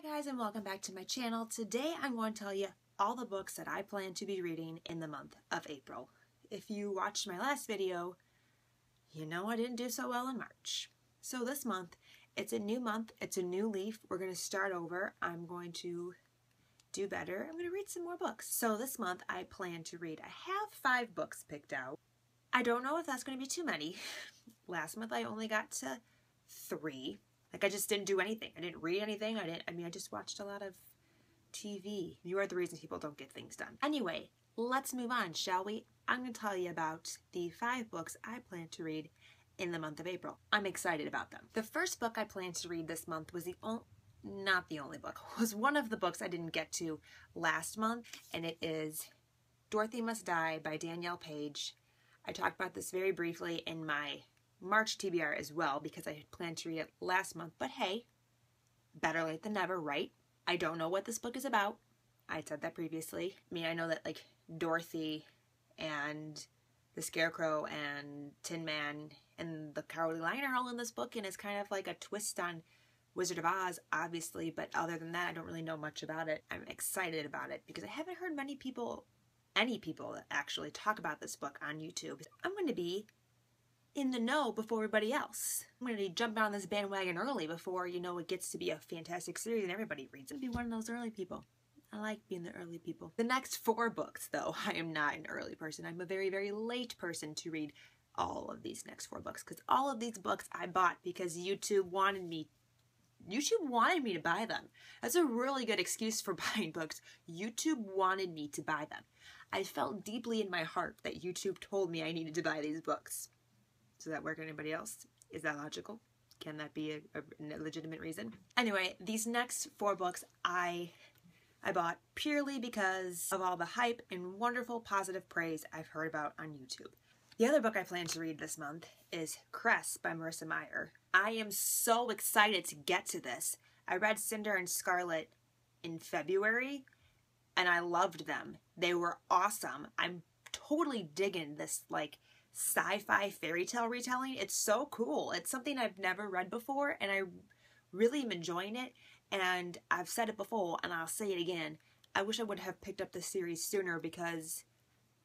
Hi guys, and welcome back to my channel. Today I'm going to tell you all the books that I plan to be reading in the month of April. If you watched my last video, you know I didn't do so well in March. So this month, it's a new month, it's a new leaf. We're going to start over. I'm going to do better. I'm going to read some more books. So this month I plan to read. I have 5 books picked out. I don't know if that's going to be too many. Last month I only got to 3. Like, I just didn't do anything. I didn't read anything. I just watched a lot of TV. You are the reason people don't get things done. Anyway, let's move on, shall we? I'm going to tell you about the 5 books I plan to read in the month of April. I'm excited about them. The first book I planned to read this month was not the only book. It was one of the books I didn't get to last month, and it is Dorothy Must Die by Danielle Paige. I talked about this very briefly in my March TBR as well because I had planned to read it last month, but hey, better late than never, right? I don't know what this book is about. I said that previously. I mean, I know that like Dorothy and the Scarecrow and Tin Man and the Cowardly Lion are all in this book, and it's kind of like a twist on Wizard of Oz, obviously, but other than that, I don't really know much about it. I'm excited about it because I haven't heard any people that actually talk about this book on YouTube. I'm going to be in the know before everybody else. I'm going to be jumping on this bandwagon early before, you know, it gets to be a fantastic series and everybody reads it. I'm going to be one of those early people. I like being the early people. The next 4 books, though, I am not an early person. I'm a very, very late person to read all of these next 4 books because all of these books I bought because YouTube wanted me to buy them. That's a really good excuse for buying books. YouTube wanted me to buy them. I felt deeply in my heart that YouTube told me I needed to buy these books. Does that work for anybody else? Is that logical? Can that be a legitimate reason? Anyway, these next 4 books I bought purely because of all the hype and wonderful positive praise I've heard about on YouTube. The other book I plan to read this month is Cress by Marissa Meyer. I am so excited to get to this. I read Cinder and Scarlet in February and I loved them. They were awesome. I'm totally digging this like sci-fi fairy tale retelling. It's so cool. It's something I've never read before and I really am enjoying it, and I've said it before and I'll say it again. I wish I would have picked up the series sooner because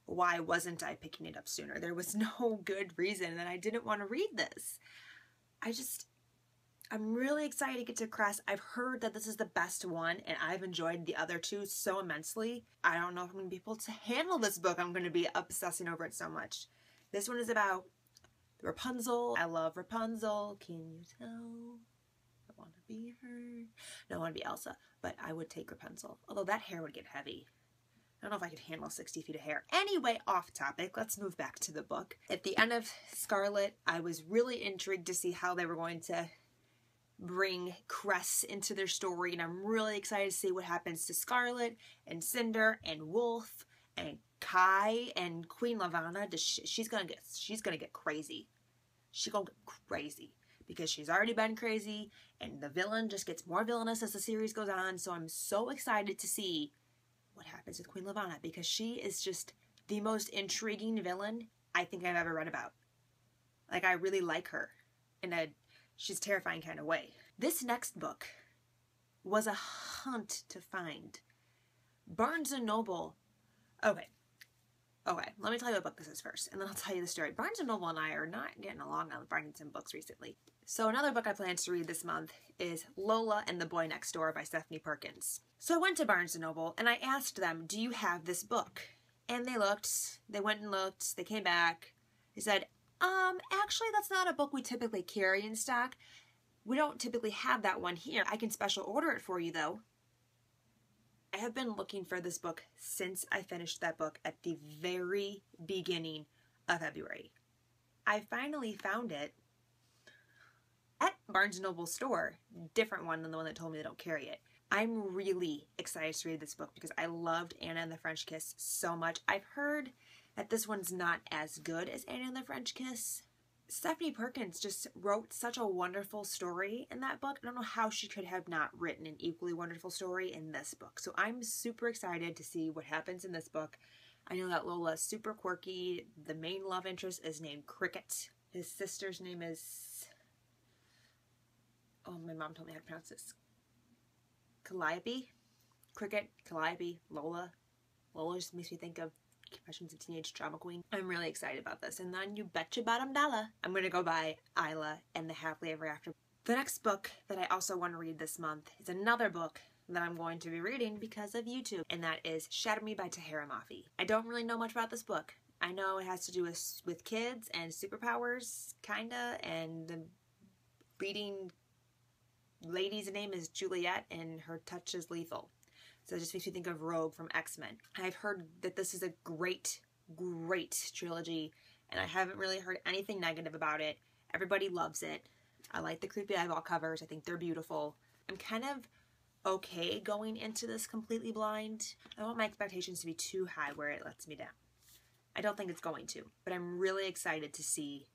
why wasn't I picking it up sooner? There was no good reason that I didn't want to read this. I'm really excited to get to Cress. I've heard that this is the best one and I've enjoyed the other 2 so immensely. I don't know if I'm going to be able to handle this book. I'm going to be obsessing over it so much. This one is about Rapunzel. I love Rapunzel. Can you tell? I want to be her. No, I want to be Elsa, but I would take Rapunzel. Although that hair would get heavy. I don't know if I could handle 60 feet of hair. Anyway, off topic. Let's move back to the book. At the end of Scarlet, I was really intrigued to see how they were going to bring Cress into their story, and I'm really excited to see what happens to Scarlet and Cinder and Wolf and Kai and Queen Lavanna. She's gonna get crazy. She's gonna get crazy because she's already been crazy, and the villain just gets more villainous as the series goes on. So I'm so excited to see what happens with Queen Lavanna because she is just the most intriguing villain I think I've ever read about. Like, I really like her in a she's terrifying kind of way. This next book was a hunt to find. Barnes & Noble. Okay, let me tell you what book this is first, and then I'll tell you the story. Barnes & Noble and I are not getting along on finding some books recently. So another book I plan to read this month is Lola and the Boy Next Door by Stephanie Perkins. So I went to Barnes & Noble and I asked them, do you have this book? And they went and looked, they came back, they said, actually that's not a book we typically carry in stock. We don't typically have that one here. I can special order it for you though. I have been looking for this book since I finished that book at the very beginning of February. I finally found it at Barnes & Noble store, different one than the one that told me they don't carry it. I'm really excited to read this book because I loved Anna and the French Kiss so much. I've heard that this one's not as good as Anna and the French Kiss. Stephanie Perkins just wrote such a wonderful story in that book. I don't know how she could have not written an equally wonderful story in this book. So I'm super excited to see what happens in this book. I know that Lola is super quirky. The main love interest is named Cricket. His sister's name is... oh, my mom told me how to pronounce this. Calliope, Cricket, Calliope, Lola. Lola just makes me think of Confessions of Teenage Drama Queen. I'm really excited about this. And then you betcha bottom dollar, I'm going to go buy Isla and the Happily Ever After. The next book that I also want to read this month is another book that I'm going to be reading because of YouTube, and that is Shatter by Tahereh Mafi. I don't really know much about this book. I know it has to do with kids and superpowers, kinda, and the leading lady's name is Juliet, and her touch is lethal. So it just makes me think of Rogue from X-Men. I've heard that this is a great, great trilogy, and I haven't really heard anything negative about it. Everybody loves it. I like the creepy eyeball covers. I think they're beautiful. I'm kind of okay going into this completely blind. I don't want my expectations to be too high where it lets me down. I don't think it's going to, but I'm really excited to see,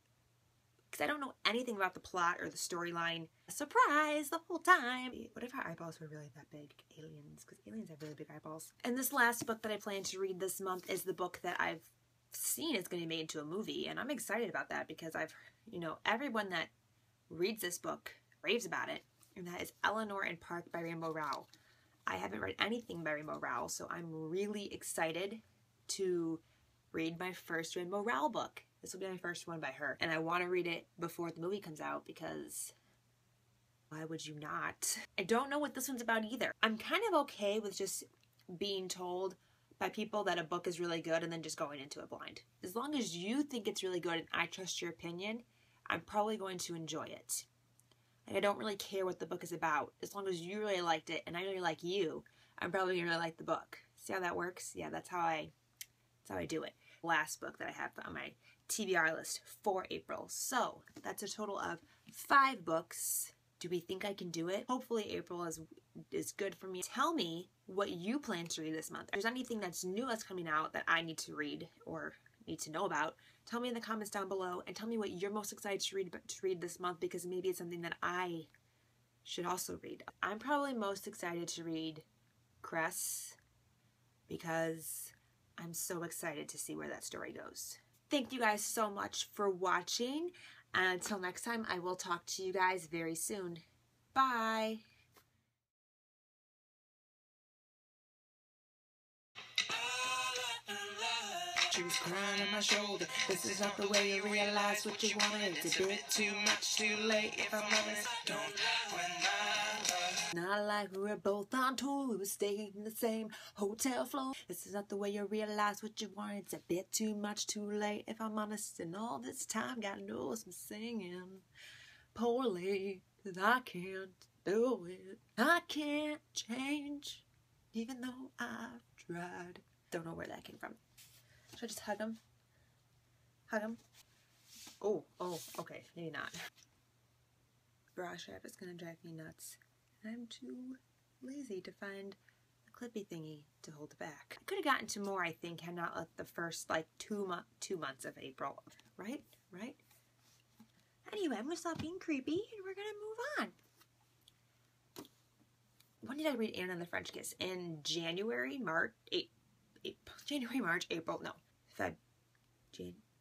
because I don't know anything about the plot or the storyline. Surprise the whole time. What if our eyeballs were really that big? Aliens, because aliens have really big eyeballs. And this last book that I plan to read this month is the book that I've seen is going to be made into a movie, and I'm excited about that because everyone that reads this book raves about it, and that is Eleanor and Park by Rainbow Rowell. I haven't read anything by Rainbow Rowell, so I'm really excited to read my first Rainbow Rowell book. This will be my first one by her, and I want to read it before the movie comes out because why would you not? I don't know what this one's about either. I'm kind of okay with just being told by people that a book is really good and then just going into it blind. As long as you think it's really good and I trust your opinion, I'm probably going to enjoy it. I don't really care what the book is about. As long as you really liked it and I really like you, I'm probably going to really like the book. See how that works? Yeah, that's how I do it. Last book that I have on my TBR list for April. So that's a total of 5 books. Do we think I can do it? Hopefully April is good for me. Tell me what you plan to read this month. If there's anything that's new that's coming out that I need to read or need to know about, tell me in the comments down below and tell me what you're most excited to read this month, because maybe it's something that I should also read. I'm probably most excited to read Cress because I'm so excited to see where that story goes. Thank you guys so much for watching, and until next time, I will talk to you guys very soon. Bye! She was crying on my shoulder. This is not the way you realize what you wanted. It's a bit too much, too late. If I'm honest, don't when my love. Not like we were both on tour. We were staying in the same hotel floor. This is not the way you realize what you want. It's a bit too much, too late. If I'm honest, and all this time, God knows I'm singing poorly, 'cause I can't do it. I can't change, even though I've tried. Don't know where that came from. Should I just hug him? Hug him? Oh, okay, maybe not. Bra strap is gonna drive me nuts. I'm too lazy to find a clippy thingy to hold it back. I could have gotten to more, I think, had not let the first, like, 2 months of April. Right? Anyway, I'm gonna stop being creepy and we're gonna move on. When did I read Anna and the French Kiss? In January, March, April, no.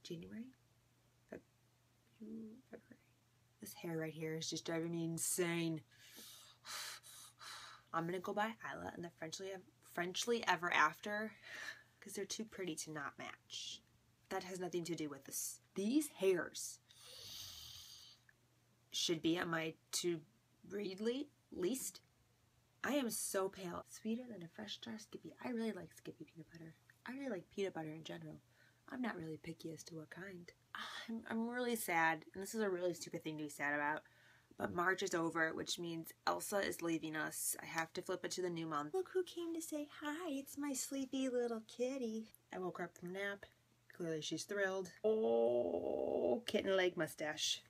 January? February. This hair right here is just driving me insane. I'm gonna go buy Isla and the Frenchly Ever After because they're too pretty to not match. That has nothing to do with this. These hairs should be on my to-read list. I am so pale. Sweeter than a fresh jar Skippy. I really like Skippy peanut butter. I really like peanut butter in general. I'm not really picky as to what kind. I'm really sad, and this is a really stupid thing to be sad about, but March is over, which means Elsa is leaving us. I have to flip it to the new month. Look who came to say hi. It's my sleepy little kitty. I woke her up from a nap. Clearly she's thrilled. Oh, kitten leg mustache.